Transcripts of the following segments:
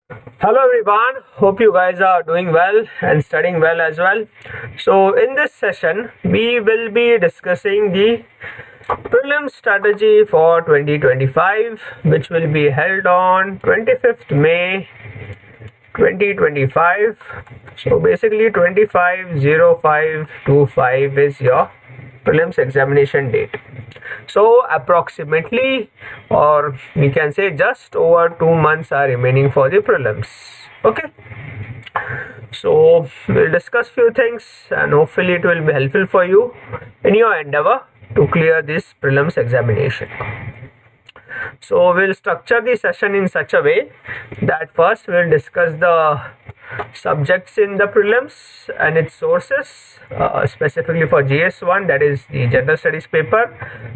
Hello everyone, hope you guys are doing well and studying well as well. So in this session we will be discussing the prelim strategy for 2025, which will be held on 25th May 2025. So basically 25/05/25 is your prelims examination date. So approximately, or we can say just over 2 months are remaining for the prelims. Okay, so we'll discuss few things and hopefully it will be helpful for you in your endeavor to clear this prelims examination. So we'll structure the session in such a way that first we'll discuss the subjects in the prelims and its sources, specifically for GS1, that is the general studies paper.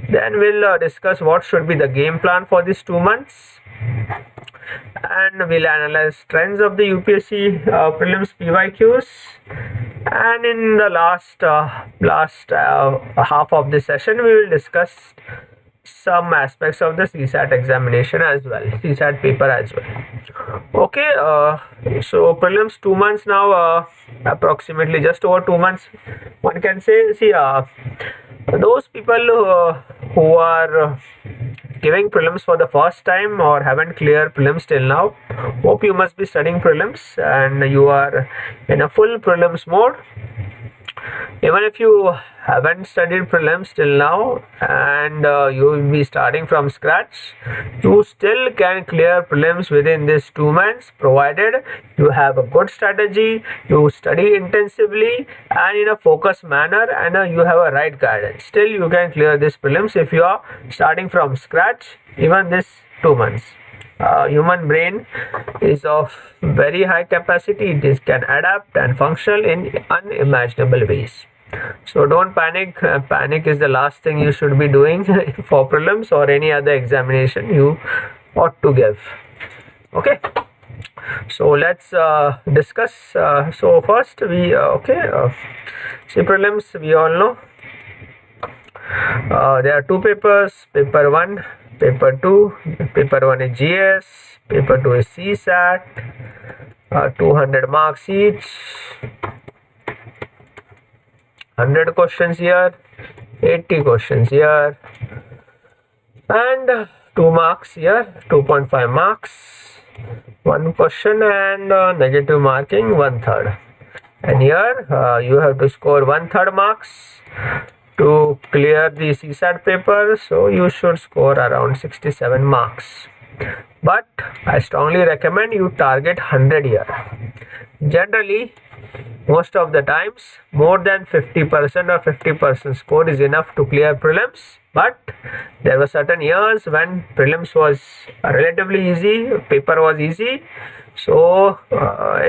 Then we'll discuss what should be the game plan for these 2 months, and we'll analyze trends of the UPSC prelims PYQs, and in the last half of the session we will discuss some aspects of the CSAT examination as well, CSAT paper as well. Okay, so prelims 2 months now, approximately just over 2 months, one can say. See, those people who are giving prelims for the first time or haven't cleared prelims till now, hope you must be studying prelims and you are in a full prelims mode. Even if you haven't studied prelims till now and you will be starting from scratch, you still can clear prelims within these 2 months, provided you have a good strategy, you study intensively and in a focused manner, and you have a right guidance. Still you can clear this prelims if you are starting from scratch, even this 2 months. Human brain is of very high capacity. It can adapt and function in unimaginable ways. So don't panic. Panic is the last thing you should be doing for prelims or any other examination you ought to give. Okay, so let's discuss. So first we see, prelims we all know there are two papers, paper 1, paper 2. Paper 1 is GS, paper 2 is CSAT, 200 marks each, 100 questions here, 80 questions here, and 2 marks here, 2.5 marks, 1 question, and negative marking 1/3. And here you have to score 1/3 marks to clear the CSAT paper, so you should score around 67 marks. But I strongly recommend you target 100 here. Generally, most of the times, more than 50% or 50% score is enough to clear prelims. But there were certain years when prelims was relatively easy, paper was easy. So,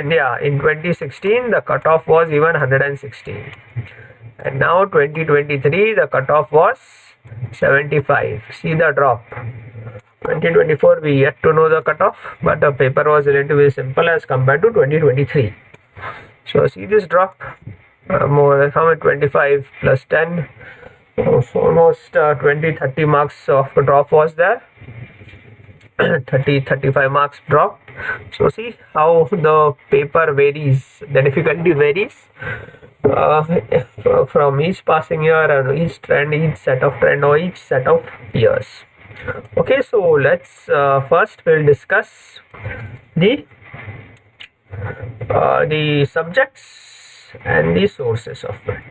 in 2016, the cutoff was even 116. And now 2023, the cutoff was 75. See the drop. 2024, we yet to know the cutoff, but the paper was relatively simple as compared to 2023. So see this drop, more than 25 plus 10, almost 20-30 marks of drop was there. 30-35 marks drop. So see how the paper varies, the difficulty varies from each passing year and each trend, each set of trend or each set of years. Okay, so let's first we'll discuss the subjects and the sources of it.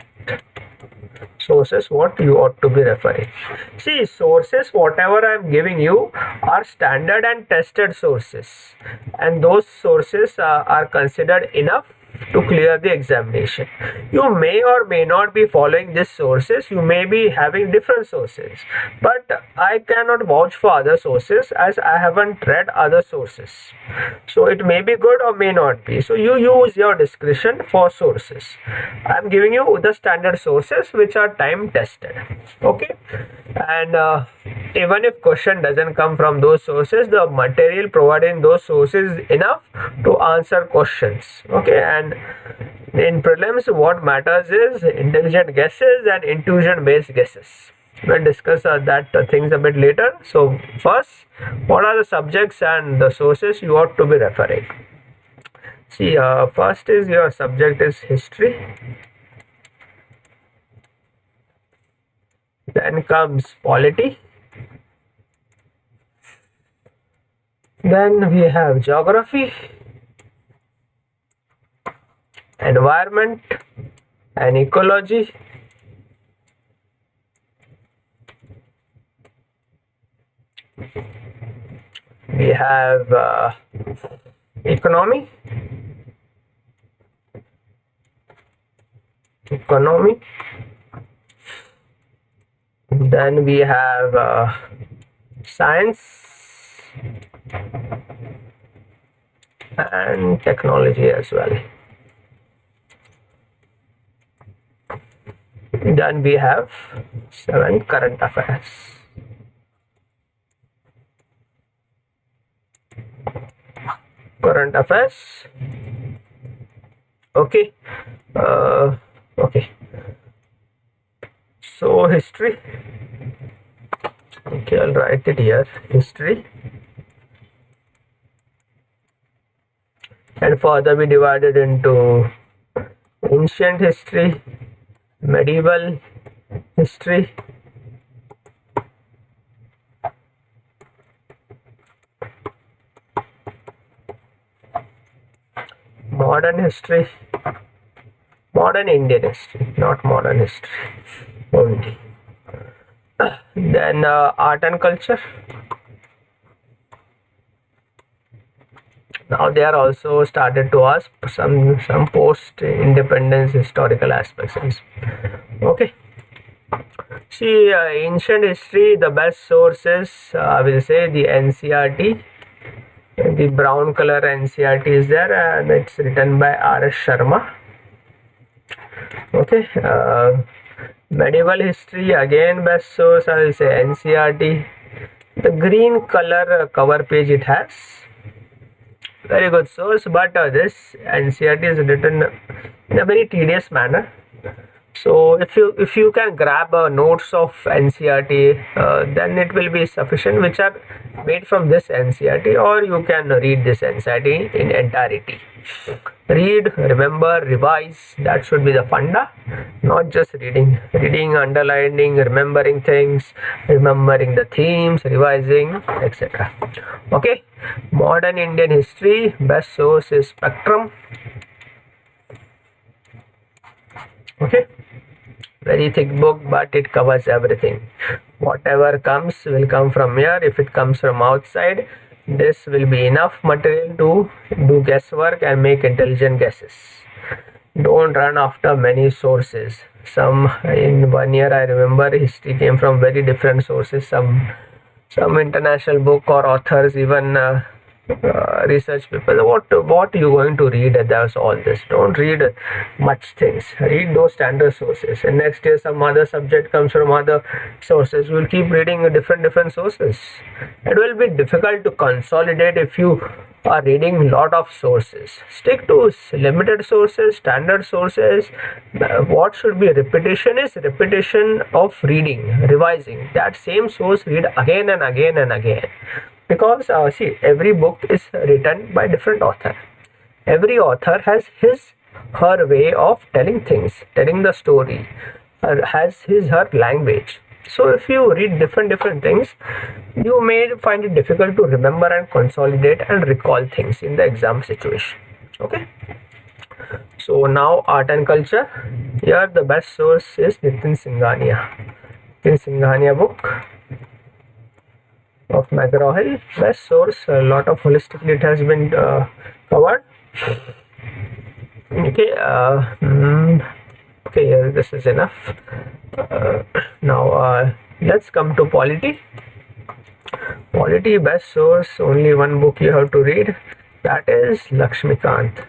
Sources, what you ought to be referring. See, sources, whatever I am giving you are standard and tested sources, and those sources are considered enough to clear the examination. You may or may not be following these sources, you may be having different sources, but I cannot vouch for other sources as I haven't read other sources. So it may be good or may not be. So you use your discretion for sources. I am giving you the standard sources which are time tested. Okay, and even if question doesn't come from those sources, the material provided in those sources is enough to answer questions. Okay, and in prelims what matters is intelligent guesses and intuition based guesses. We'll discuss that things a bit later. So first, what are the subjects and the sources you ought to be referring? See, first is your subject is history. Then comes polity. Then we have geography, environment and ecology. We have economy. Then we have science and technology as well. Then we have 7 current affairs. Okay. Okay. So history. Okay, I'll write it here. History. And further we divided into ancient history, medieval history, modern history, modern Indian history, not modern history only. Then art and culture. Now they are also started to ask some post-independence historical aspects. Okay. See, ancient history, the best sources, I will say the NCERT. The brown color NCERT is there, and it's written by R.S. Sharma. Okay. Medieval history, again best source, I will say NCERT. The green color cover page it has. Very good source, but this NCERT is written in a very tedious manner. So if you can grab notes of NCERT, then it will be sufficient, which are made from this NCERT, or you can read this NCERT in entirety. Read, remember, revise. That should be the funda, not just reading, underlining, remembering things, remembering the themes, revising, etc. Okay. Modern Indian history, best source is Spectrum. Okay. Very thick book, but it covers everything. Whatever comes will come from here. If it comes from outside, this will be enough material to do guesswork and make intelligent guesses. Don't run after many sources. Some in 1 year, I remember history came from very different sources. Some international book or authors, even research papers. What are you going to read? There's all this. Don't read much things. Read those standard sources. And next year some other subject comes from other sources. We'll keep reading different sources. It will be difficult to consolidate if you are reading lot of sources. Stick to limited sources, standard sources. What should be repetition is repetition of reading, revising. That same source read again and again and again. Because see, every book is written by different author. Every author has her way of telling things, telling the story, has her language. So if you read different things, you may find it difficult to remember and consolidate and recall things in the exam situation. Okay. So now art and culture. Here the best source is Nitin Singhania book of McGraw-Hill. Best source, a lot of holistically it has been covered. Okay. Okay, this is enough. Now let's come to polity. Polity best source, only one book you have to read, that is Lakshmikant.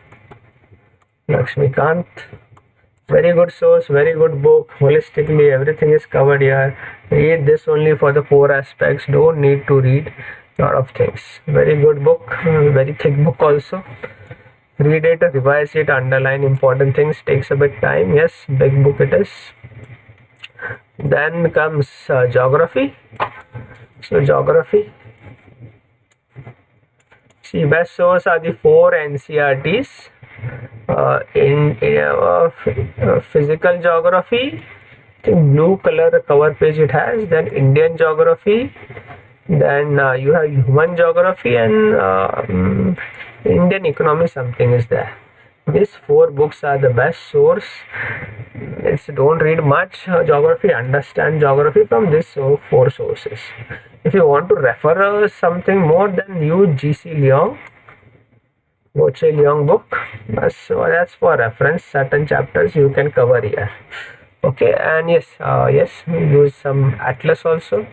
Very good source, very good book. Holistically everything is covered here. Read this only for the core aspects. Don't need to read a lot of things. Very good book, very thick book also. Read it, revise it, underline important things. Takes a bit time. Yes, big book it is. Then comes geography. So geography, see, best source are the 4 NCRTs. Physical geography, I think blue color cover page it has. Then Indian geography, then you have human geography, and Indian economy something is there. These 4 books are the best source. Don't read much geography, understand geography from these 4 sources. If you want to refer something more, then use GC Leong, Goche Leong book. So that's for reference. Certain chapters you can cover here. Okay, and yes, use some atlas also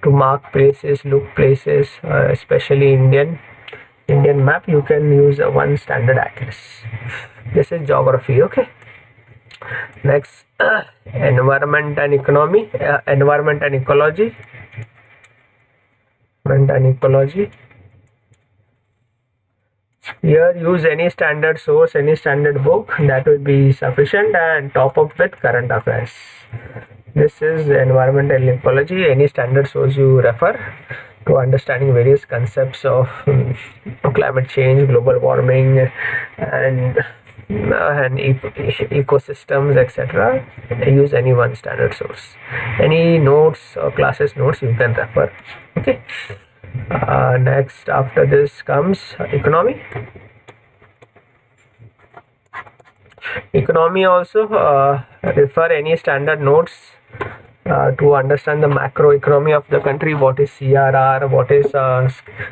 to mark places, look places, especially Indian map. You can use one standard atlas. This is geography. Okay, next environment and economy, environment and ecology. Here use any standard source, any standard book, that will be sufficient, and top up with current affairs. This is environment and ecology. Any standard source you refer to understanding various concepts of climate change, global warming, and ecosystems, etc. Use any one standard source. Any notes or classes notes you can refer. Okay. Next, after this comes economy. Economy also refer any standard notes to understand the macroeconomy of the country. What is CRR? What is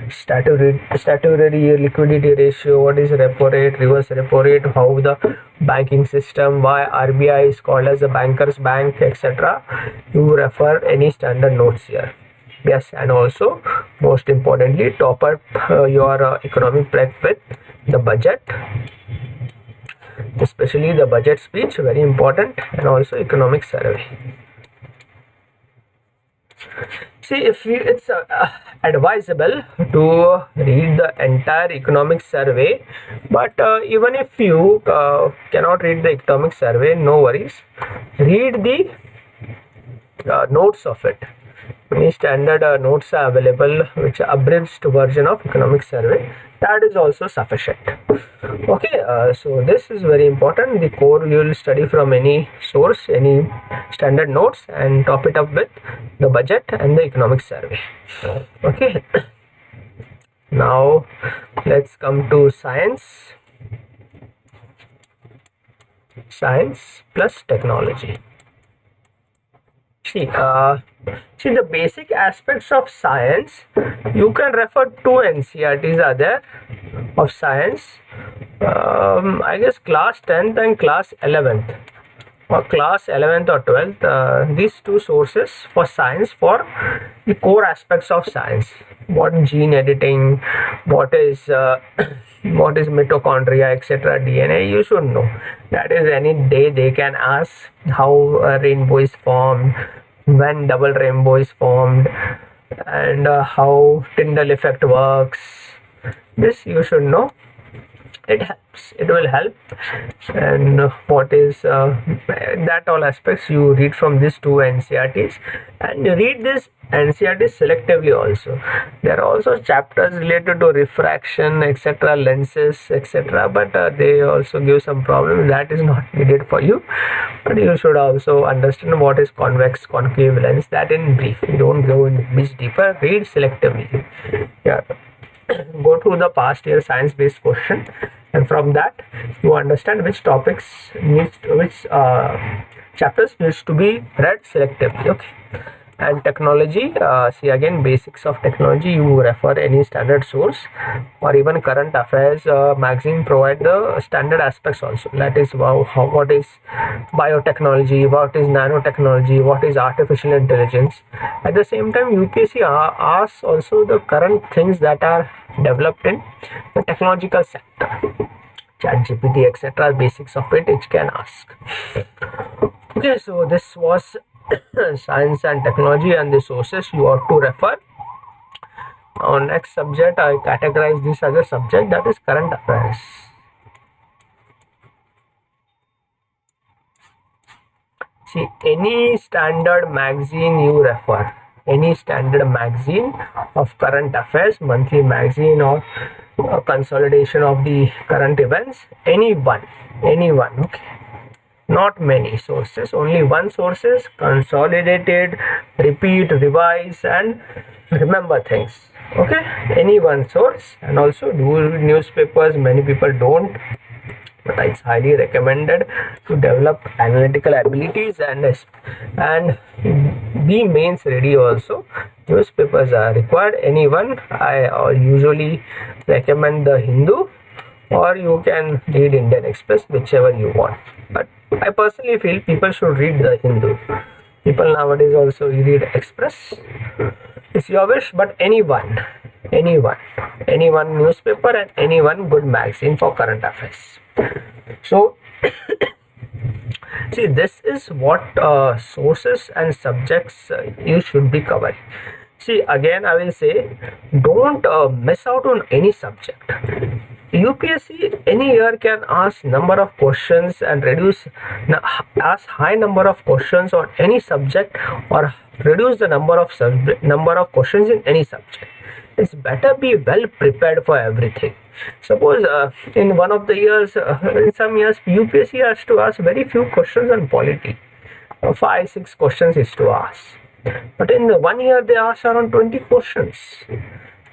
statutory liquidity ratio? What is repo rate, reverse repo rate? How the banking system? Why RBI is called as a banker's bank, etc. You refer any standard notes here. Yes, and also most importantly, top up your economic prep with the budget, especially the budget speech, very important, and also economic survey. See, it's advisable to read the entire economic survey, but even if you cannot read the economic survey, no worries. Read the notes of it. Many standard notes are available, which are abridged version of economic survey. That is also sufficient. Okay, so this is very important. The core you will study from any source, any standard notes, and top it up with the budget and the economic survey. Okay. Now let's come to science. Science plus technology. See, the basic aspects of science, you can refer to NCRTs are there of science. I guess class 10th and class 11th, or class 11th or 12th, these 2 sources for science, for the core aspects of science. What gene editing, what is mitochondria, etc., DNA, you should know. That is, any day they can ask how a rainbow is formed, when double rainbow is formed, and how Tyndall effect works. This you should know. It helps, it will help. And what is that all aspects you read from these 2 NCRTs, and read this NCRTs selectively also. There are also chapters related to refraction, etc., lenses, etc., but they also give some problems. That is not needed for you, but you should also understand what is convex, concave lens. That in brief. You don't go in much deeper. Read selectively. Yeah. Go through the past year science based question, and from that you understand which topics which chapters needs to be read selectively. Okay. And technology, see, again, basics of technology, you refer any standard source, or even current affairs magazine provide the standard aspects also. That is, what is biotechnology, what is nanotechnology, what is artificial intelligence. At the same time, UPSC asks also the current things that are developed in the technological sector. ChatGPT, etc., basics of it can ask. Okay, so this was science and technology and the sources you ought to refer. On next subject, I categorize this as a subject, that is current affairs. See, any standard magazine you refer, any standard magazine of current affairs, monthly magazine, or consolidation of the current events, anyone, okay, not many sources, only one sources, consolidated, repeat, revise, and remember things. Okay, any one source. And also do newspapers, many people don't, but it's highly recommended to develop analytical abilities and be mains ready. Also newspapers are required. Anyone, I usually recommend the Hindu, or you can read Indian Express, whichever you want, but I personally feel people should read the Hindu. People nowadays also read Express, it's your wish, but anyone newspaper and anyone good magazine for current affairs. So see, this is what sources and subjects you should be covering. See, again I will say, don't miss out on any subject. UPSC any year can ask number of questions and ask high number of questions on any subject, or reduce the number of questions in any subject. It's better be well prepared for everything. Suppose in one of the years, in some years UPSC has to ask very few questions on polity, 5-6 questions is to ask, but in the 1 year they ask around 20 questions.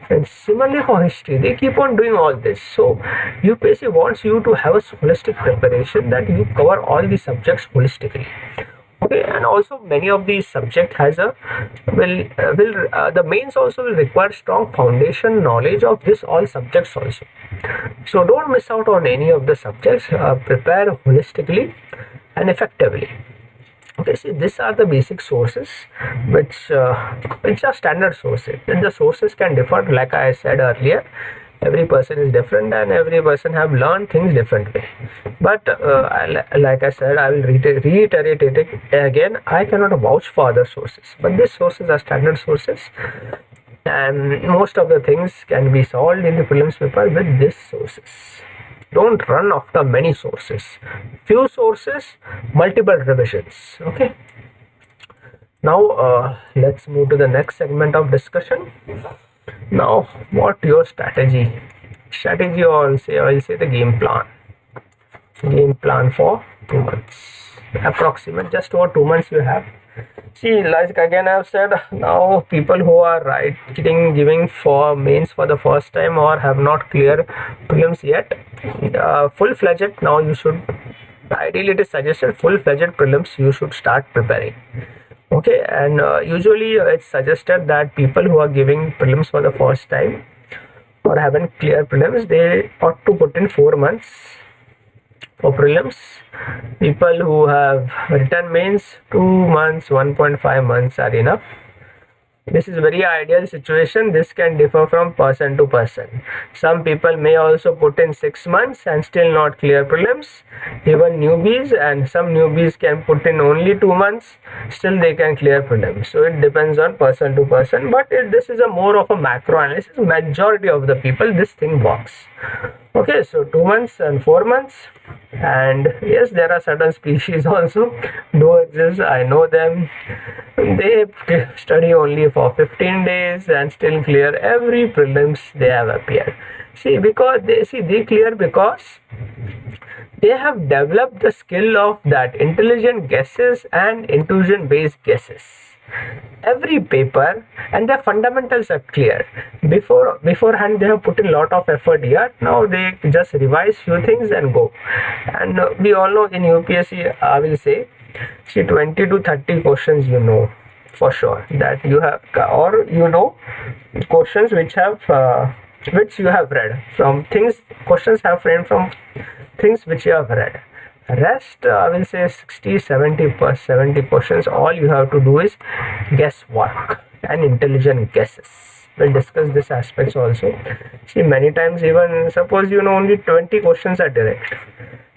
And similarly for history, they keep on doing all this. So UPSC wants you to have a holistic preparation, that you cover all the subjects holistically. Okay, and also many of these subjects has a the mains also will require strong foundation knowledge of this all subjects also. So don't miss out on any of the subjects. Prepare holistically and effectively. Okay, see, these are the basic sources which are standard sources, and the sources can differ. Like I said earlier, every person is different and every person have learned things different way. But like I said, I will reiterate it again, I cannot vouch for other sources, but these sources are standard sources, and most of the things can be solved in the prelims paper with these sources. Don't run after many sources. Few sources, multiple revisions. Okay. Now let's move to the next segment of discussion. Now, what your strategy? Strategy, or I'll say the game plan. Game plan for 2 months. Approximate, just over 2 months you have. See, like again I have said, now people who are giving for mains for the first time or have not cleared prelims yet, full-fledged, now you should, ideally it is suggested full-fledged prelims you should start preparing. Okay, and usually it's suggested that people who are giving prelims for the first time or haven't cleared prelims, they ought to put in 4 months for prelims. People who have written mains, 2 months, 1.5 months are enough. This is very ideal situation. This can differ from person to person. Some people may also put in 6 months and still not clear prelims. Even newbies, and some newbies can put in only 2 months, still they can clear prelims. So it depends on person to person, but this is a more of a macro analysis. Majority of the people, this thing works. Okay, so 2 months and 4 months. And yes, there are certain species also do exist, I know them. They study only for 15 days and still clear every prelims they have appeared. See, because they clear because they have developed the skill of that intelligent guesses and intuition based guesses. Every paper, and their fundamentals are clear. Beforehand they have put in a lot of effort here. Now they just revise few things and go. And we all know in UPSC, I will say, see, 20 to 30 questions you know for sure that you have, or you know questions which you have read from things. Questions have framed from things which you have read. Rest, I will say 70 questions. All you have to do is guesswork and intelligent guesses. We'll discuss this aspects also. See, many times even suppose you know only 20 questions are direct,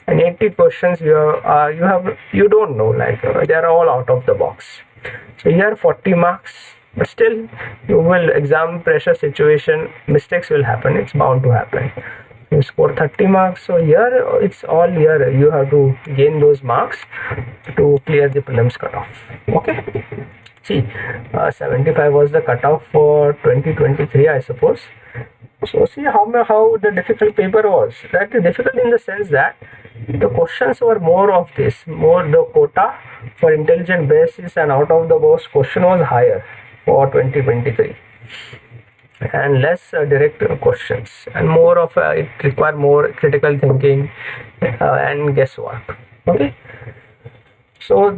and 80 questions you don't know, like they are all out of the box. So here 40 marks, but still you will exam pressure situation, mistakes will happen. It's bound to happen. you score 30 marks. So here it's all here, you have to gain those marks to clear the prelims cutoff. Okay, see, 75 was the cutoff for 2023, I suppose. So see how the difficult paper was. That is difficult in the sense that the questions were more of this, more the quota for intelligent basis and out of the box question was higher for 2023, and less direct questions, and more of it required more critical thinking and guesswork. Okay, so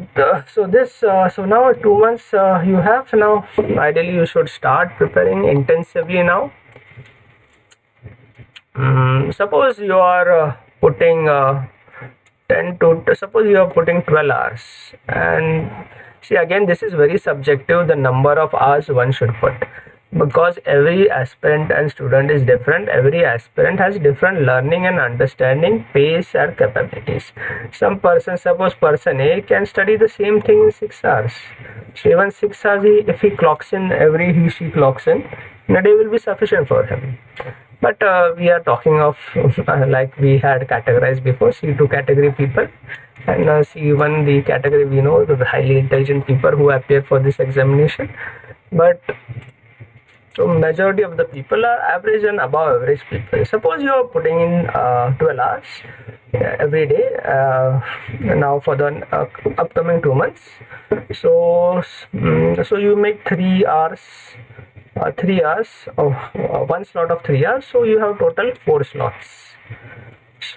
now 2 months you have. Now ideally you should start preparing intensively now. Suppose you are putting 12 hours, and see, again this is very subjective, the number of hours one should put, because every aspirant and student is different. Every aspirant has different learning and understanding pace or capabilities. Some person, suppose person A can study the same thing in 6 hours, so even 6 hours if he clocks in, she clocks in a day will be sufficient for him. But we are talking of like we had categorized before, C2 category people, and C1 the category we know, the highly intelligent people who appear for this examination. But so majority of the people are average and above average people. Suppose you are putting in 12 hours every day now for the upcoming 2 months. So you make 3 hours. 3 hours of one slot of 3 hours, so you have total 4 slots.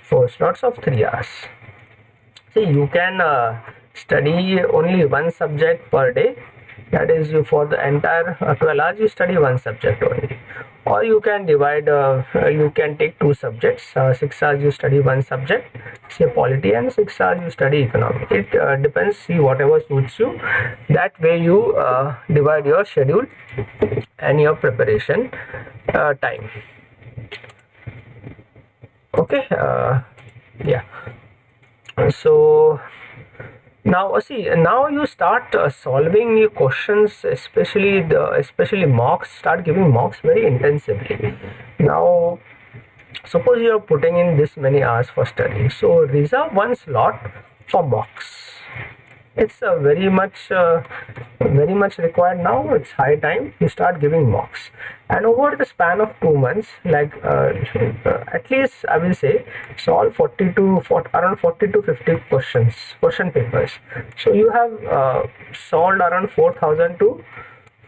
4 slots of 3 hours. See, you can study only one subject per day. That is, you for the entire 12 hours you study one subject only. Or you can divide. You can take 2 subjects. 6 hours you study one subject, say polity, and 6 hours you study economics. It depends. See, whatever suits you. That way you divide your schedule and your preparation time. Okay, yeah. So now see, now you start solving your questions, especially mocks. Start giving mocks very intensively. Now suppose you are putting in this many hours for study, so reserve one slot for mocks. It's very much required now. It's high time you start giving mocks, and over the span of 2 months, like at least I will say solve around 40 to 50 question papers. So you have solved around 4,000 to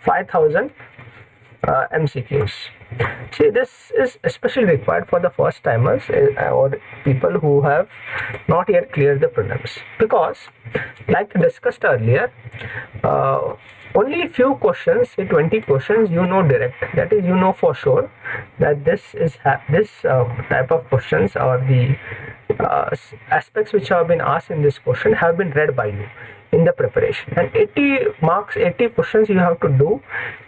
5,000 MCQs. See, this is especially required for the first timers or people who have not yet cleared the prelims, because like discussed earlier, only few questions, say 20 questions, you know direct. That is, you know for sure that this type of questions or the aspects which have been asked in this question have been read by you in the preparation. And 80 marks, 80 questions you have to do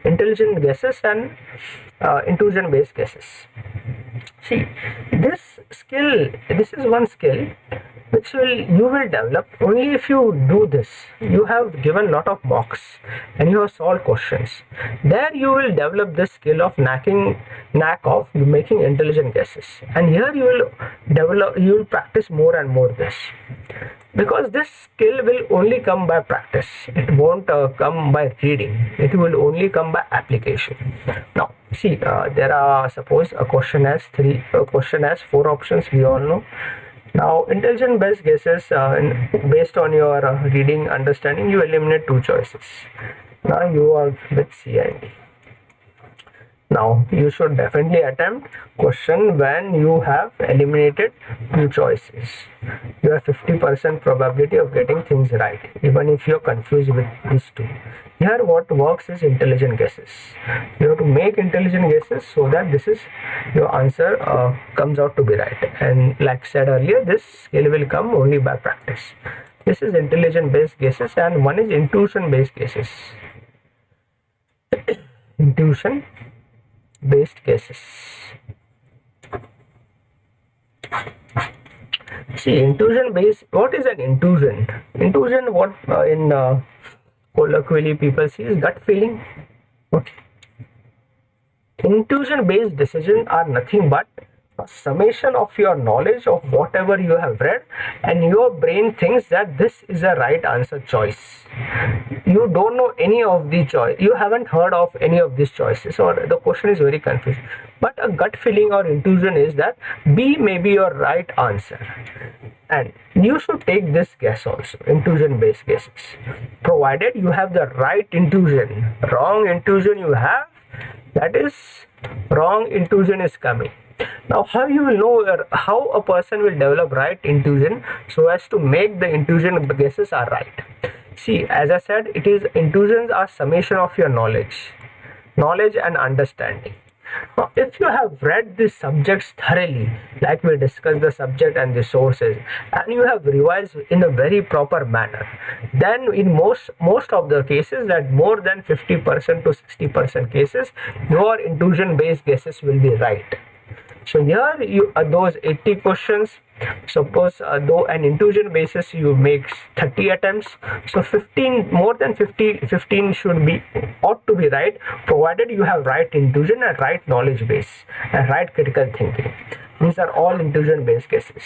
intelligent guesses and intuition based guesses. See, this is one skill which you will develop only if you do this. You have given lot of mocks and you have solved questions. There you will develop this skill of knack of making intelligent guesses, and here you will practice more and more this, because this skill will only come by practice. It won't come by reading. It will only come by application. Now see, there are, suppose a question has 4 options, we all know. Now intelligent based guesses, based on your reading understanding, you eliminate 2 choices. Now you are with C and D. Now you should definitely attempt question when you have eliminated 2 choices. You have 50% probability of getting things right, even if you are confused with these 2. Here what works is intelligent guesses. You have to make intelligent guesses so that your answer comes out to be right. And like said earlier, this skill will come only by practice. This is intelligent based guesses, and one is intuition based guesses. Intuition based guesses. See, intuition based, what is an intuition? Intuition, what in colloquially people see, is gut feeling. Okay. Intuition based decisions are nothing but a summation of your knowledge of whatever you have read, and your brain thinks that this is a right answer choice. You don't know any of the choice, you haven't heard of any of these choices, or the question is very confusing, but a gut feeling or intuition is that B may be your right answer, and you should take this guess also, intuition based guesses, provided you have the right intuition. Wrong intuition you have, that is, wrong intuition is coming. Now, how you will know how a person will develop right intuition so as to make the intuition guesses are right? See, as I said, it is intuitions are summation of your knowledge and understanding. Now, if you have read the subjects thoroughly, like we discussed the subject and the sources, and you have revised in a very proper manner, then in most of the cases, that more than 50% to 60% cases, your intuition based guesses will be right. So here you those 80 questions, suppose though an intuition basis you make 30 attempts, so 15, more than 15 should be, ought to be right, provided you have right intuition and right knowledge base and right critical thinking. These are all intuition based guesses.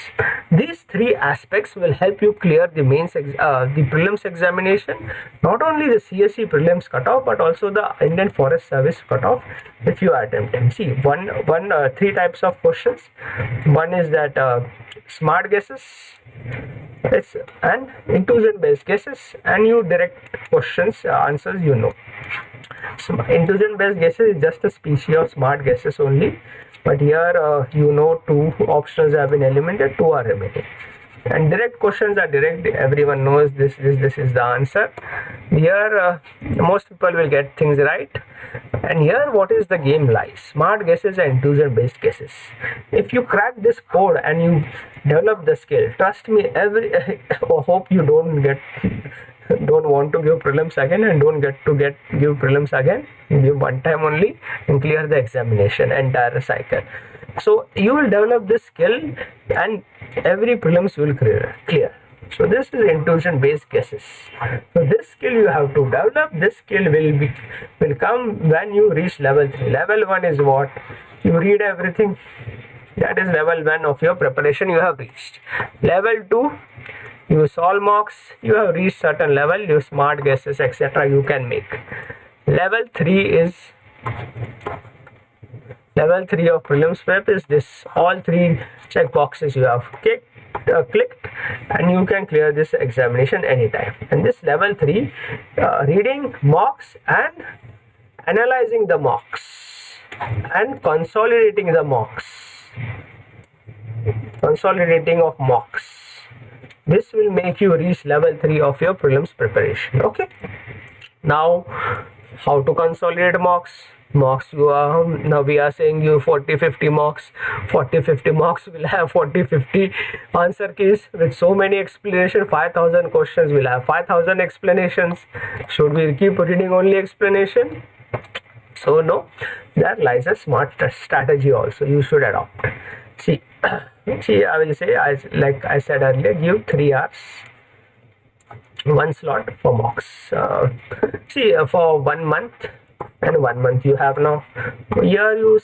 These three aspects will help you clear the the prelims examination, not only the CSE prelims cutoff but also the Indian Forest Service cutoff if you attempt them. See, three types of questions. One is that smart guesses, it's and intuition based guesses, and you direct questions answers you know. So intuition based guesses is just a species of smart guesses only, but here you know two options have been eliminated, two are remaining. And direct questions are direct, everyone knows this is the answer. Here most people will get things right, and here what is the game lies? Smart guesses and intuition based guesses. If you crack this code and you develop the skill, trust me, hope you don't want to give prelims again, and don't give prelims again. Give one time only and clear the examination entire cycle. So you will develop this skill and every prelims will clear. So this is intuition based guesses. So this skill you have to develop. This skill will come when you reach level 3. Level 1 is what? You read everything. That is level 1 of your preparation you have reached. Level 2, you solve mocks. You have reached certain level, your smart guesses etc. you can make. Level 3 of prelims prep is this, all three check boxes you have clicked, and you can clear this examination anytime. And this level 3, reading mocks and analyzing the mocks and consolidating the mocks, consolidating of mocks. This will make you reach level 3 of your prelims preparation. Okay. Now, how to consolidate mocks? Now we are saying you 40-50 mocks. 40-50 mocks will have 40-50 answer keys with so many explanations. 5,000 questions will have 5,000 explanations. Should we keep reading only explanation? So no, there lies a smart strategy also you should adopt. See, I will say, like I said earlier, give 3 hours, 1 slot for mocks. For 1 month, and 1 month you have now. Here you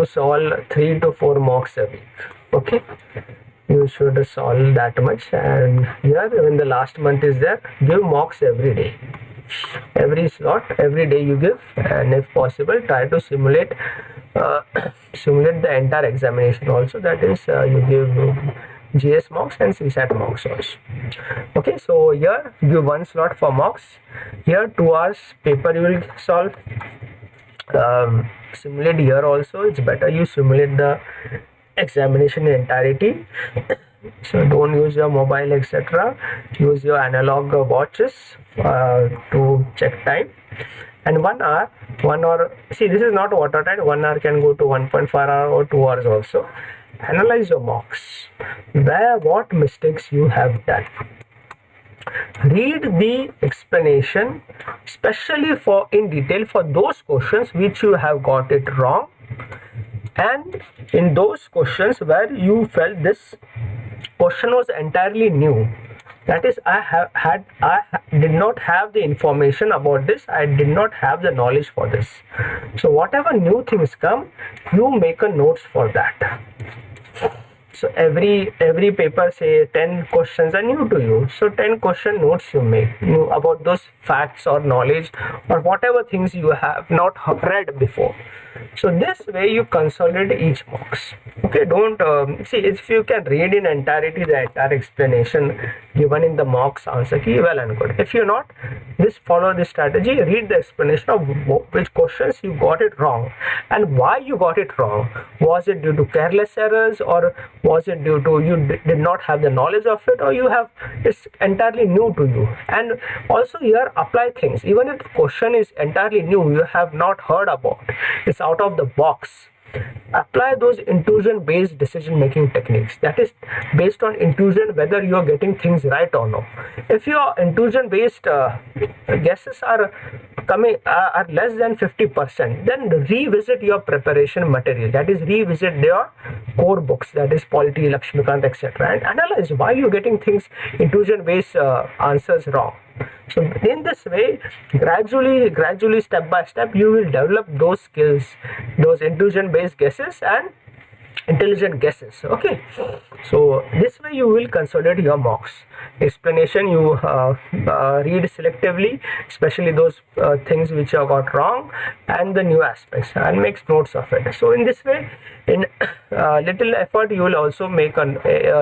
solve 3 to 4 mocks a week. Okay, you should solve that much. And here, when the last month is there, give mocks every day. Every slot, every day you give, and if possible, try to simulate the entire examination also. That is, you give GS mocks and CSAT mocks also. Okay, so here give 1 slot for mocks. Here 2 hours paper you will solve. Simulate here also. It's better you simulate the examination in entirety. So don't use your mobile etc. Use your analog watches to check time. And 1 hour, see, this is not watertight. 1 hour can go to 1.5 hour or 2 hours also. Analyze your mocks, what mistakes you have done. Read the explanation, especially in detail for those questions which you have got it wrong, and in those questions where you felt this question was entirely new, That is, did not have the information about this. I did not have the knowledge for this. So whatever new things come, you make a notes for that. So every paper, say 10 questions are new to you. So 10 question notes you make about those facts or knowledge or whatever things you have not read before. So this way you consolidate each box. Okay, don't see if you can read in entirety the entire explanation given in the mocks answer key, well and good. If you're not, just follow this strategy. Read the explanation of which questions you got it wrong and why you got it wrong. Was it due to careless errors, or was it due to you did not have the knowledge of it, or you have it's entirely new to you? And also here apply things. Even if the question is entirely new, you have not heard about, it's out of the box. Apply those intuition based decision making techniques. That is based on intuition whether you are getting things right or no. If your intuition based guesses are less than 50%, then revisit your preparation material. That is, revisit your core books, that is Polity, Lakshmikant, etc., and analyze why you're getting things intuition based answers wrong. So in this way, gradually, step by step, you will develop those skills, those intuition based guesses and intelligent guesses. Okay, so this way you will consolidate your mocks. Explanation you read selectively, especially those things which you got wrong and the new aspects, and makes notes of it. So in this way, in little effort, you will also make a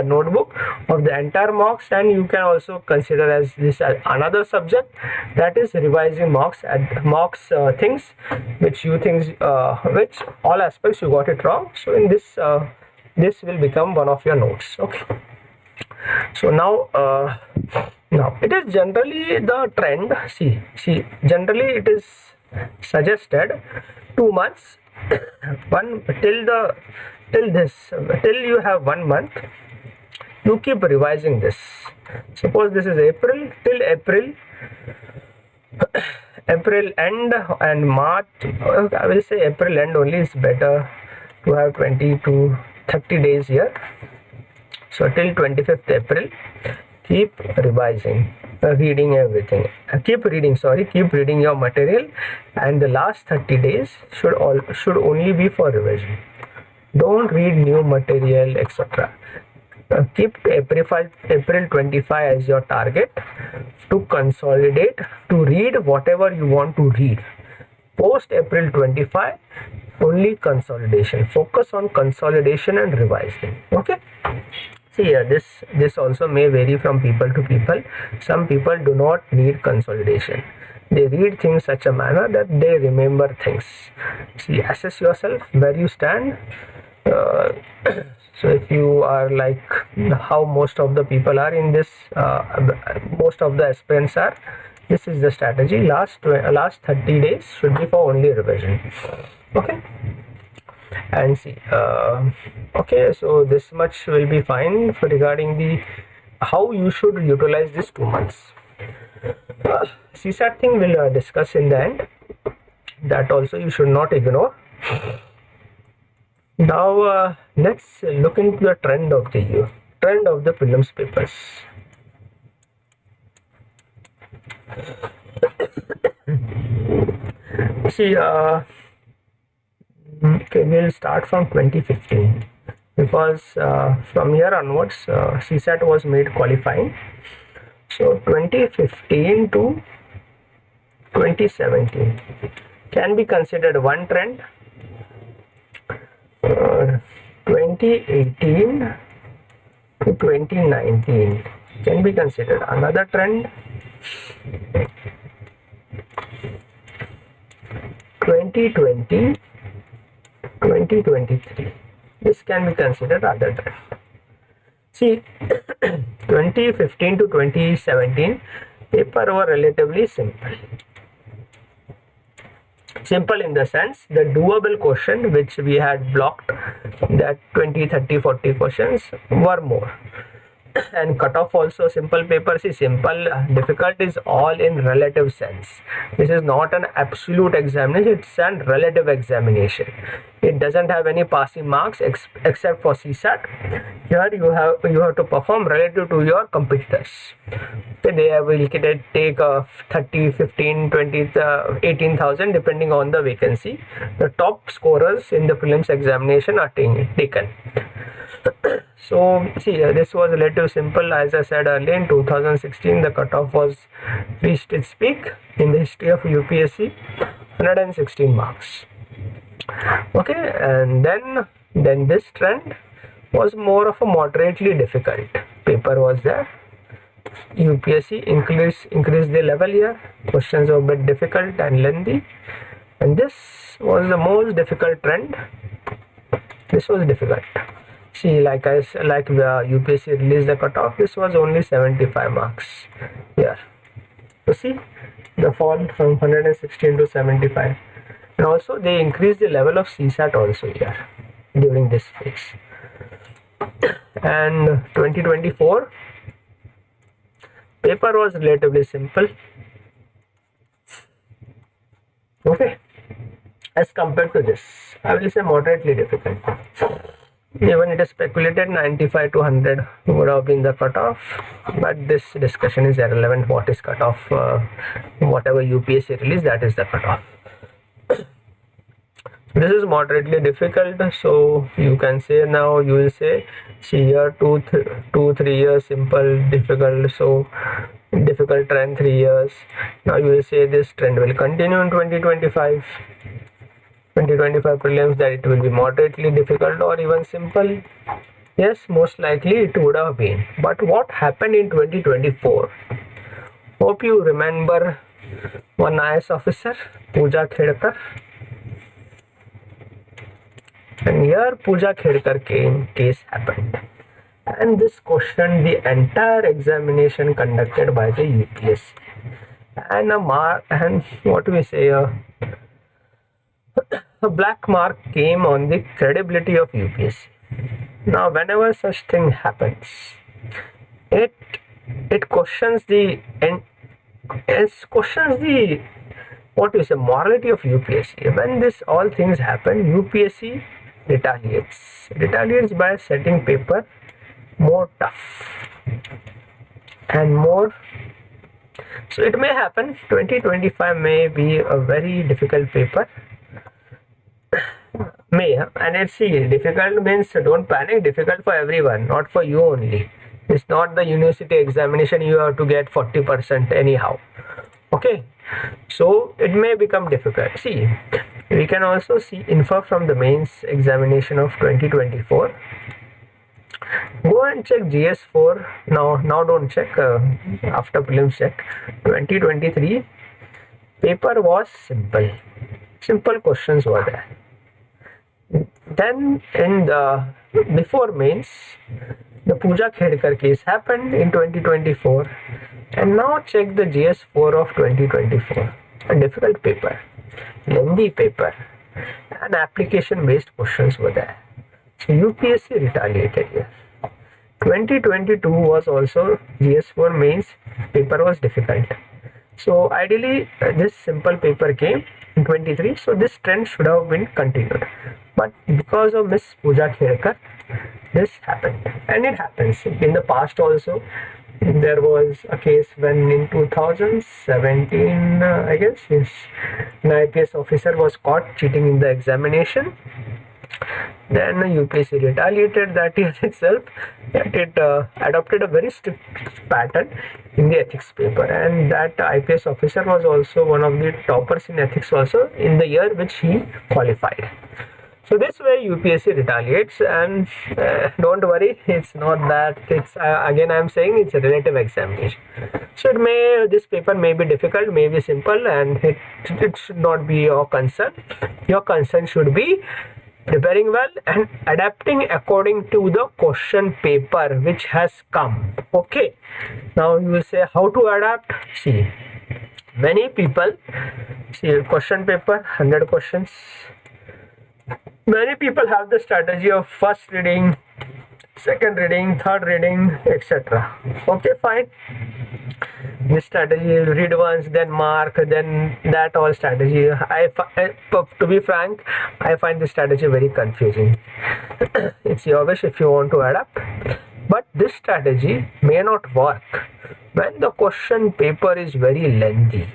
notebook of the entire mocks, and you can also consider as this another subject, that is revising mocks things which you think which all aspects you got it wrong. So in this this will become one of your notes. Okay, so now it is generally the trend. See generally it is suggested 2 months till you have 1 month, you keep revising this. Suppose this is April, till April end and March. I will say April end only is better to have 20 to 30 days here. So till 25th April, keep revising, reading everything. Keep reading your material, and the last 30 days should only be for revision. Don't read new material, etc. Keep April 25 as your target to consolidate, to read whatever you want to read. Post April 25, only consolidation. Focus on consolidation and revising. Okay. See here, this also may vary from people to people. Some people do not need consolidation. They read things such a manner that they remember things. See, assess yourself where you stand. So if you are like how most of the people are in this, most of the aspirants are, this is the strategy. Last 30 days should be for only revision. Okay. And see, okay, so this much will be fine for regarding the how you should utilize this 2 months. CSAT thing we'll discuss in the end. That also you should not ignore. Now let's look into the trend of the year, trend of the prelims papers. See, okay, we'll start from 2015 because from here onwards CSAT was made qualifying. So 2015 to 2017 can be considered one trend. 2018 to 2019 can be considered another trend. 2020 2023, this can be considered other trend. See, 2015 to 2017 paper were relatively simple. Simple in the sense the doable question which we had blocked, that 20, 30, 40 questions were more. And cutoff also, simple paper, see, simple difficult is all in relative sense. This is not an absolute examination, it's an relative examination. It doesn't have any passing marks except for CSAT. Here you have to perform relative to your competitors. Okay, they will take 30, 15, 20, 18,000 depending on the vacancy. The top scorers in the prelims examination are taken. So see, this was relatively simple. As I said earlier, in 2016 the cutoff was reached its peak in the history of UPSC, 116 marks. Okay, and then this trend was more of a moderately difficult paper was there. UPSC increased the level here. Questions were a bit difficult and lengthy, and this was the most difficult trend. This was difficult. See, like UPSC released the cutoff, this was only 75 marks here. You see the fall from 116 to 75, and also they increased the level of CSAT also here during this phase. And 2024 paper was relatively simple, okay, as compared to this. I will say moderately difficult. Even it is speculated 95 to 100 would have been the cutoff, but this discussion is irrelevant. What is cutoff? Whatever UPSC release, that is the cutoff. This is moderately difficult, so you can say now, you will say, see here 3 years simple, difficult, so difficult trend 3 years. Now you will say this trend will continue in 2025 prelims, that it will be moderately difficult or even simple. Yes, most likely it would have been. But what happened in 2024? Hope you remember one IAS officer, Pooja Khedkar. And here Pooja Khedkar case happened, and this questioned the entire examination conducted by the UPSC, and what do we say, a black mark came on the credibility of UPSC. Now whenever such thing happens, it questions the what do you say, morality of UPSC. When this all things happen, UPSC retaliates by setting paper more tough and more. So it may happen 2025 may be a very difficult paper, and let's see, difficult means don't panic, difficult for everyone, not for you only. It's not the university examination you have to get 40% anyhow. Okay, so it may become difficult. See, we can also infer from the mains examination of 2024. Go and check GS4 now don't check, after prelims check. 2023 paper was simple questions were there. Then in the before mains, the Pooja Khedkar case happened in 2024, and now check the GS4 of 2024. A difficult paper, lengthy paper, and application based questions were there. So UPSC retaliated here. 2022 was also GS4 mains paper was difficult. So ideally this simple paper came in 23, so this trend should have been continued. But because of Miss Pooja Khedkar, this happened, and it happens in the past also. There was a case when in 2017, I guess, yes, an IPS officer was caught cheating in the examination. Then UPSC retaliated that year itself, that it adopted a very strict pattern in the ethics paper, and that IPS officer was also one of the toppers in ethics also in the year which he qualified. So this way UPSC retaliates, and don't worry, it's not that, it's again I'm saying it's a relative examination. So this paper may be difficult, may be simple, and it should not be your concern. Your concern should be preparing well and adapting according to the question paper which has come. Okay, now you will say how to adapt. See, many people see question paper, 100 questions. Many people have the strategy of first reading second reading, third reading, etc. Okay, fine. This strategy, read once, then mark, then that all strategy. To be frank, I find this strategy very confusing. It's your wish if you want to adapt, but this strategy may not work when the question paper is very lengthy,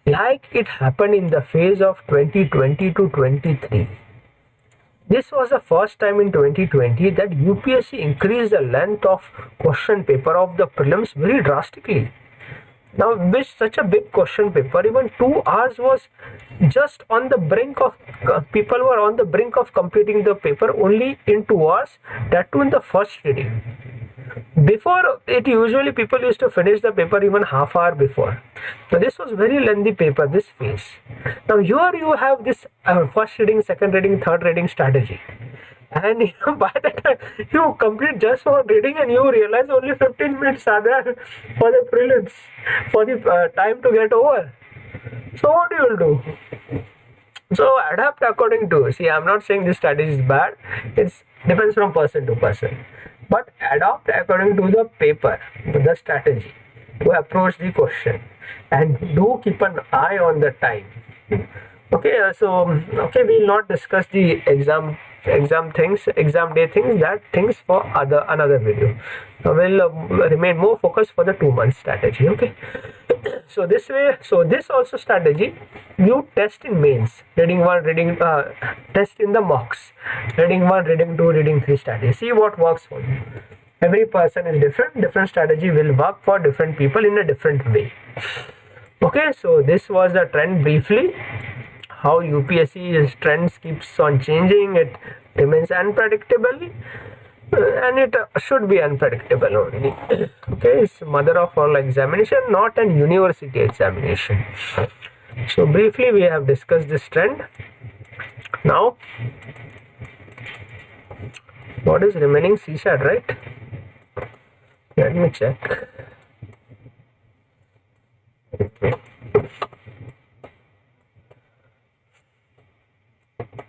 like it happened in the phase of 2020 to 23. This was the first time in 2020 that UPSC increased the length of question paper of the prelims very drastically. Now, with such a big question paper, even 2 hours was just on the brink of, people were on the brink of completing the paper only in 2 hours, that too in the first reading. Before it, usually people used to finish the paper even half hour before. So this was very lengthy paper, this phase. Now here you have this first reading, second reading, third reading strategy, and by the time you complete just one reading and you realize only 15 minutes are there for the prelims, for the time to get over. So what you will do? So adapt according to, see, I'm not saying this strategy is bad, it depends from person to person, but adapt according to the paper, the strategy to approach the question, and do keep an eye on the time. Okay, okay, we'll not discuss the exam day things, that things for another video. We'll remain more focused for the 2 month strategy. Okay, so this way, so this also strategy you test in mains, reading 1, reading test in the mocks, reading 1, reading 2, reading 3 strategy. See what works for you. Every person is different strategy will work for different people in a different way. Okay, so this was the trend briefly, how UPSC's trends keeps on changing. It remains unpredictable, and it should be unpredictable only. Okay, it's mother of all examination, not an university examination. So briefly we have discussed this trend. Now what is remaining? CSAT, right? Let me check.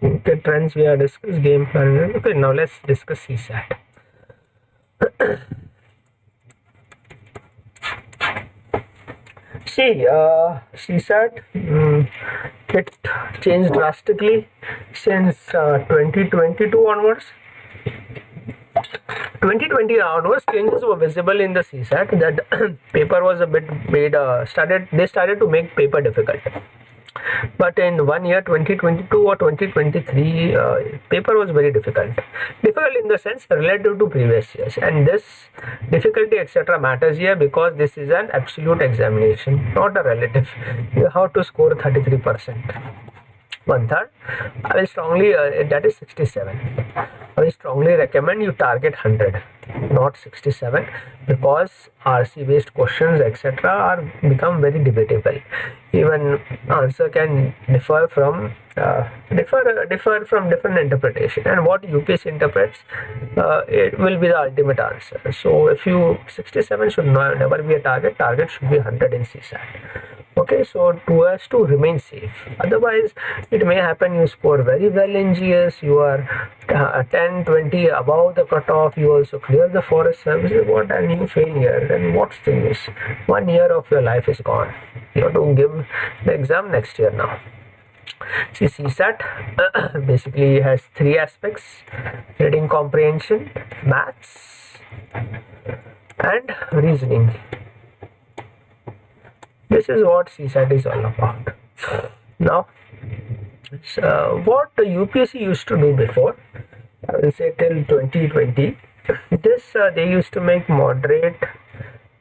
Okay, trends we have discussed, game plan. Okay, now let's discuss CSAT. See, CSAT, it changed drastically since 2022 onwards. 2020 onwards, changes were visible in the CSAT. That paper was a bit made. They started to make paper difficult. But in 1 year, 2022 or 2023, paper was very difficult. Difficult in the sense relative to previous years, and this difficulty etc. matters here because this is an absolute examination, not a relative. You have to score 33%. 1/3. I will strongly, that is 67. I will strongly recommend you target 100, not 67, because RC based questions etc. are become very debatable. Even answer can differ from different interpretation, and what UPSC interprets, it will be the ultimate answer. So if you 67 should never be a target. Target should be 100 in CSAT. Okay, so as to remain safe. Otherwise, it may happen you score very well in GS, you are 10, 20 above the cutoff, you also clear the forest services, what, and you fail here. Then what's the use? 1 year of your life is gone. You have to give the exam next year now. See, CSAT basically has 3 aspects: reading comprehension, maths, and reasoning. This is what CSAT is all about. Now, what the UPSC used to do before, I will say till 2020, this they used to make moderate,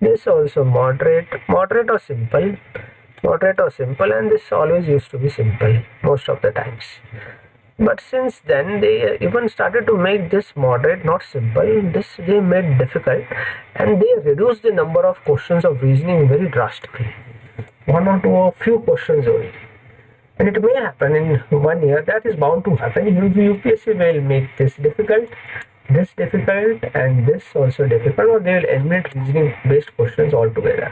this also moderate or simple, and this always used to be simple most of the times. But since then they even started to make this moderate, not simple. This they made difficult, and they reduced the number of questions of reasoning very drastically. 1 or 2 or few questions only, and it may happen in 1 year. That is bound to happen. UPSC will make this difficult, and this also difficult, or they will eliminate reasoning based questions altogether.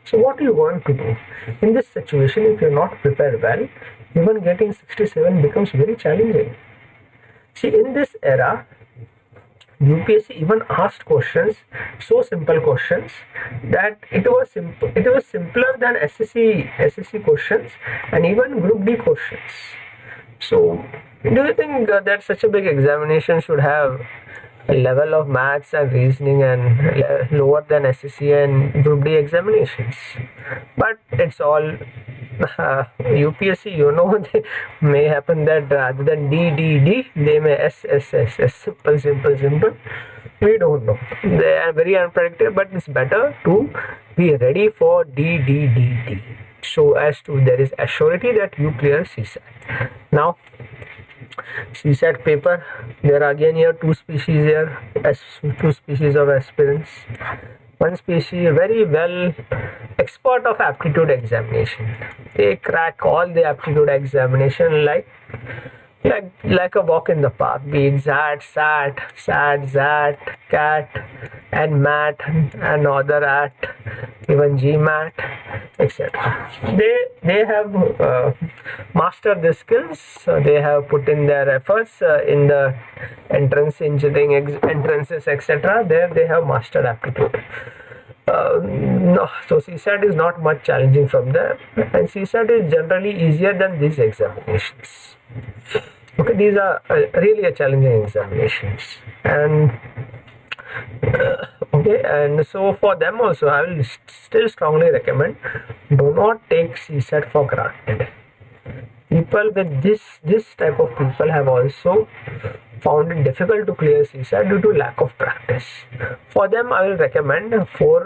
So what do you want to do in this situation? If you are not prepared well, even getting 67 becomes very challenging. See, in this era, UPSC even asked questions, so simple questions that it was simple. It was simpler than SSC questions and even Group D questions. So, do you think that such a big examination should have a level of maths and reasoning and lower than SSC and Group D examinations? But it's all UPSC, they may happen that rather than D, they may S. Simple. We don't know. They are very unpredictable, but it's better to be ready for D. So as to there is a surety that you clear CSAT. Now, CSAT paper, there are again here two species here, two species of aspirants. One species very well expert of aptitude examination. They crack all the aptitude examination like a walk in the park, be it ZAT, SAT, CAT, and MAT, and other AT, even GMAT, etc. They have mastered the skills. They have put in their efforts in the entrance engineering entrances, etc. There they have mastered aptitude. No, so CSAT is not much challenging from there, and CSAT is generally easier than these examinations. Okay, these are really challenging examinations, and okay, and so for them also I will still strongly recommend, do not take CSAT for granted. People with this type of people have also found it difficult to clear CSAT due to lack of practice. For them, I will recommend for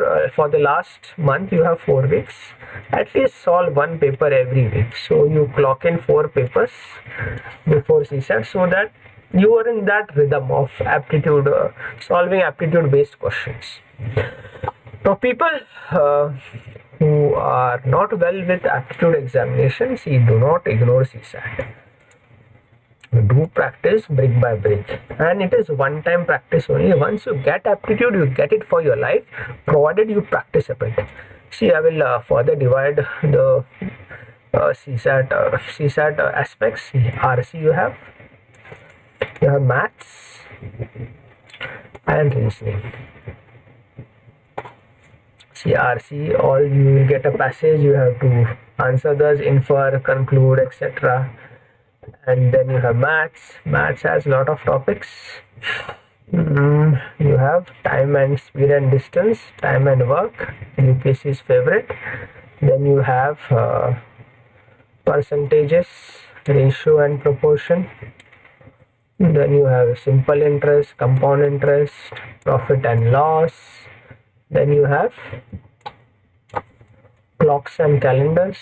the last month you have 4 weeks. At least solve one paper every week. So you clock in 4 papers before CSAT, so that you are in that rhythm of aptitude, solving aptitude-based questions. Now, people who are not well with aptitude examinations, do not ignore CSAT. Do practice brick by brick, and it is one-time practice only. Once you get aptitude, you get it for your life, provided you practice a bit. See, I will further divide the CSAT aspects. RC you have maths and reasoning. RC, all you will get a passage, you have to answer those, infer, conclude, etc. And then you have maths. Maths has a lot of topics. You have time and speed and distance, time and work, UPSC's favorite. Then you have percentages, ratio and proportion. Then you have simple interest, compound interest, profit and loss. Then you have clocks and calendars.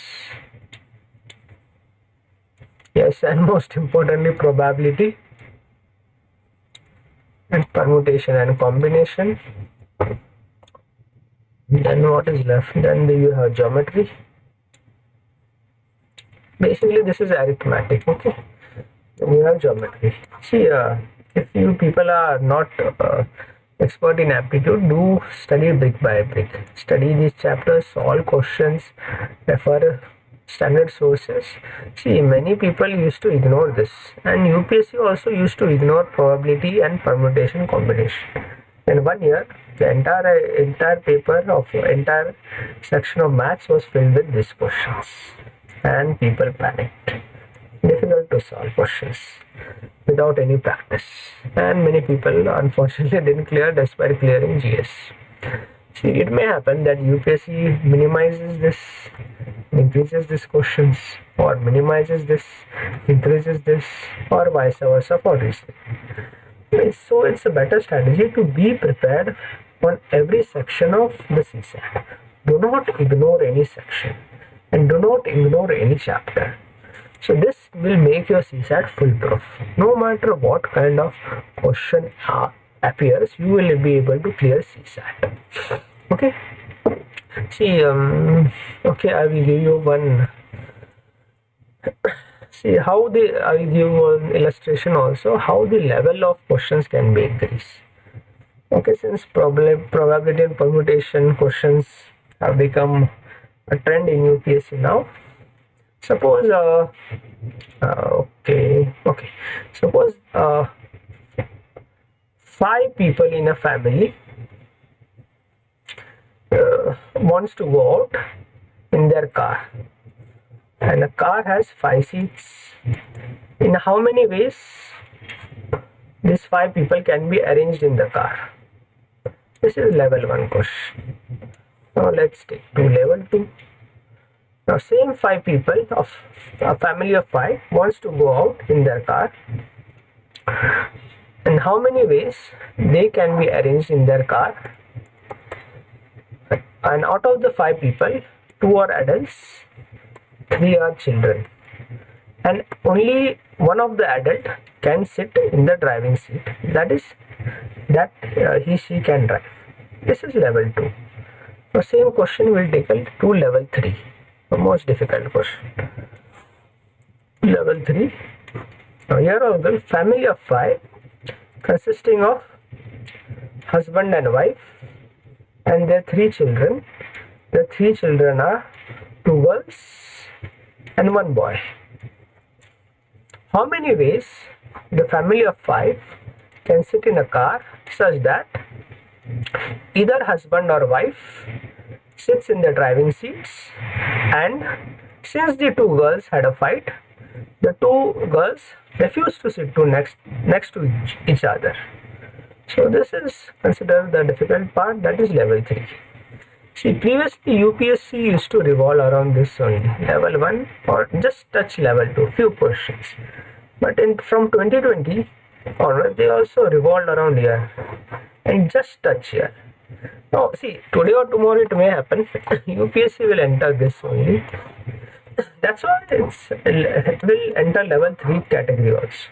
Yes, and most importantly, probability and permutation and combination. Then what is left? Then you have geometry. Basically, this is arithmetic. Okay. Then you have geometry. See, if you people are not expert in aptitude, do study brick by brick. Study these chapters, solve questions, refer standard sources. See, many people used to ignore this, and UPSC also used to ignore probability and permutation combination. In 1 year, the entire paper of entire section of maths was filled with these questions, and people panicked. Difficult to solve questions without any practice, and many people unfortunately didn't clear despite clearing GS. See, it may happen that UPSC minimizes this, increases these questions, or minimizes this, increases this, or vice versa for reasoning. So it's a better strategy to be prepared on every section of the CSAT. Do not ignore any section, and do not ignore any chapter. So this will make your CSAT foolproof. No matter what kind of question appears, you will be able to clear CSAT. Okay. See, okay, I will give you one. See how I will give one illustration also how the level of questions can be increased. Okay, since probability and permutation questions have become a trend in UPSC now. Suppose suppose 5 people in a family wants to go out in their car, and a car has 5 seats. In how many ways these 5 people can be arranged in the car? This is level 1 question. Now let's take to level 2. Now same 5 people of a family of 5 wants to go out in their car, and how many ways they can be arranged in their car? And out of the 5 people, 2 are adults, 3 are children, and only one of the adult can sit in the driving seat. That is he/she can drive. This is level 2. The same question will take us to level 3, the most difficult question. Level 3. Now here are the family of 5 consisting of husband and wife and their 3 children. The 3 children are 2 girls and 1 boy. How many ways the family of 5 can sit in a car such that either husband or wife sits in the driving seats, and since the 2 girls had a fight, the 2 girls refused to sit next to each other. So this is considered the difficult part, that is level 3. See, previously UPSC used to revolve around this only, level 1 or just touch level 2, few questions. But from 2020 onwards, they also revolved around here and just touch here. Now see, today or tomorrow it may happen, UPSC will enter this only. That's why it will enter level 3 category also.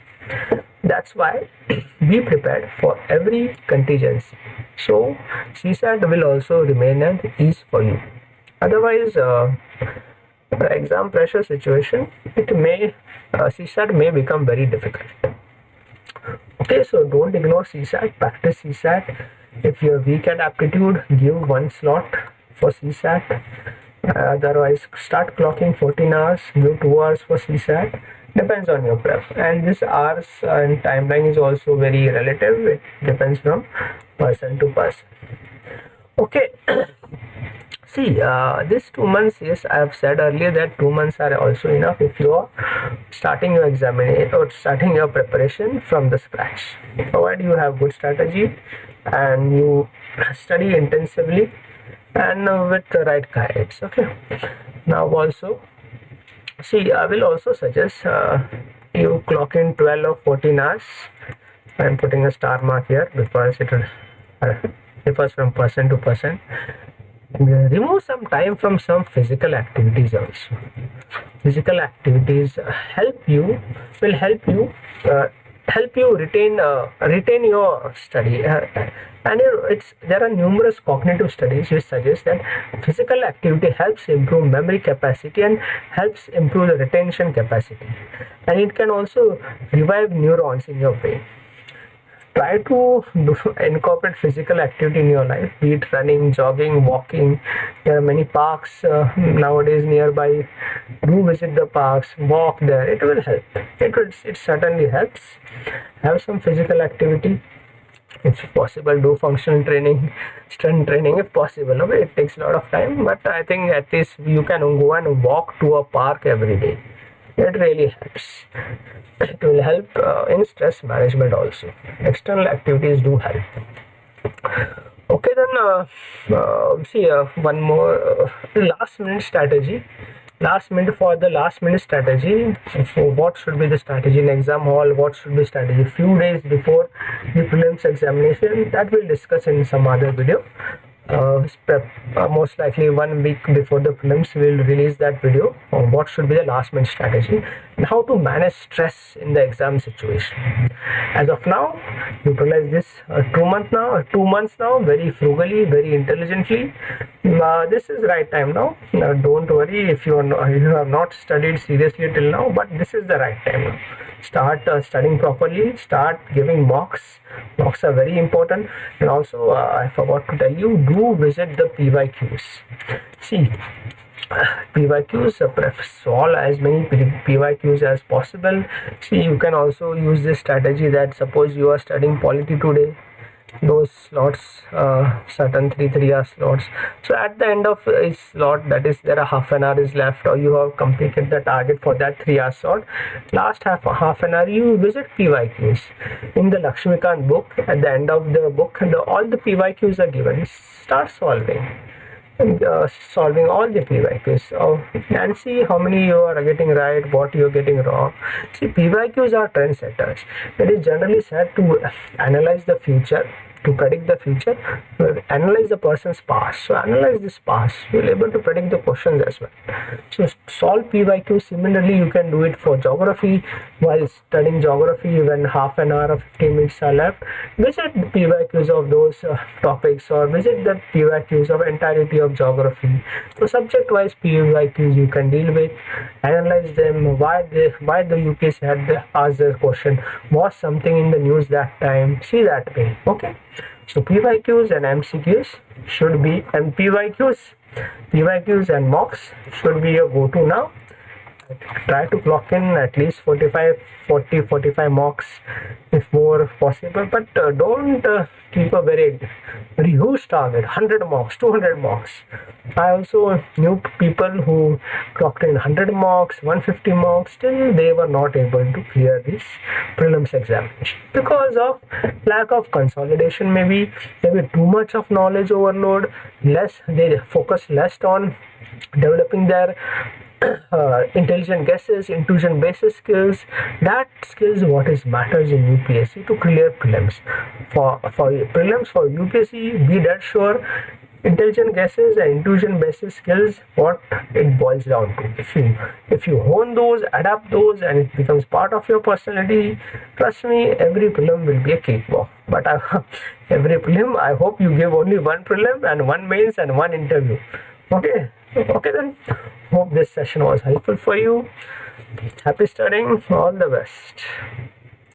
That's why be prepared for every contingency. So CSAT will also remain an ease for you. Otherwise, the exam pressure situation, CSAT may become very difficult. Okay, so don't ignore CSAT, practice CSAT. If you're weak at aptitude, give 1 slot for CSAT. Otherwise, start clocking 14 hours, give 2 hours for CSAT. Depends on your prep, and this hours and timeline is also very relative. It depends from person to person. Okay. See, this 2 months, yes, I have said earlier that 2 months are also enough if you are starting your examination or starting your preparation from the scratch. Provided you have good strategy and you study intensively and with the right guidance. Okay. Now also, see, I will also suggest you clock in 12 or 14 hours. I am putting a star mark here because it differs from person to person. Remove some time from some physical activities also. Physical activities will help you retain your study. And there are numerous cognitive studies which suggest that physical activity helps improve memory capacity and helps improve the retention capacity, and it can also revive neurons in your brain. Try to incorporate physical activity in your life, be it running, jogging, walking. There are many parks nowadays nearby. Do visit the parks, walk there. It will help. It certainly helps. Have some physical activity. If possible, do functional training, strength training if possible. Okay, it takes a lot of time, but I think at least you can go and walk to a park every day. It really helps. It will help in stress management also. External activities do help. Okay, then see one more last minute strategy. Last minute strategy. So what should be the strategy in exam hall? What should be strategy few days before the prelims examination? That we'll discuss in some other video. Most likely 1 week before the prelims we'll release that video on what should be the last minute strategy and how to manage stress in the exam situation. As of now, utilize this 2 months now very frugally, very intelligently. This is right time now. Don't worry if you have not studied seriously till now, but this is the right time now. Start studying properly, start giving mocks. Mocks are very important, and also I forgot to tell you, do visit the PYQs. See, PYQs, solve as many PYQs as possible. See, you can also use this strategy that suppose you are studying polity today, those slots, certain 3 hour slots. So at the end of each slot, that is there are half an hour is left, or you have completed the target for that 3 hour slot, last half an hour you visit PYQs in the Lakshmikant book. At the end of the book, all the PYQs are given. Start solving and solving all the PYQs, and see how many you are getting right, what you are getting wrong. See, PYQs are trendsetters. It is generally said to analyze the future, to predict the future, analyze the person's past. So analyze this past, you will able to predict the questions as well. So solve PYQ. Similarly, you can do it for geography. While studying geography, when half an hour or 15 minutes are left, visit the PYQs of those topics, or visit the PYQs of entirety of geography. So subject wise PYQs you can deal with, analyze them, why the UPSC had asked the question, was something in the news that time, see that way. Okay, so PYQs and MCQs should be, and PYQs and mocks should be your go-to now. Try to clock in at least 45 mocks if more possible, but don't keep a very huge target, 100 mocks, 200 mocks. I also knew people who clocked in 100 mocks, 150 mocks, still they were not able to clear this prelims examination because of lack of consolidation, maybe too much of knowledge overload, they focus less on developing their intelligent guesses, intuition basis skills. That skills what is matters in UPSC to clear prelims. For prelims for UPSC, be that sure intelligent guesses and intuition basis skills what it boils down to. If you hone those, adapt those, and it becomes part of your personality, trust me, every prelim will be a cakewalk. But every prelim, I hope you give only one prelim and one mains and one interview. Okay then, hope this session was helpful for you. Happy studying, all the best.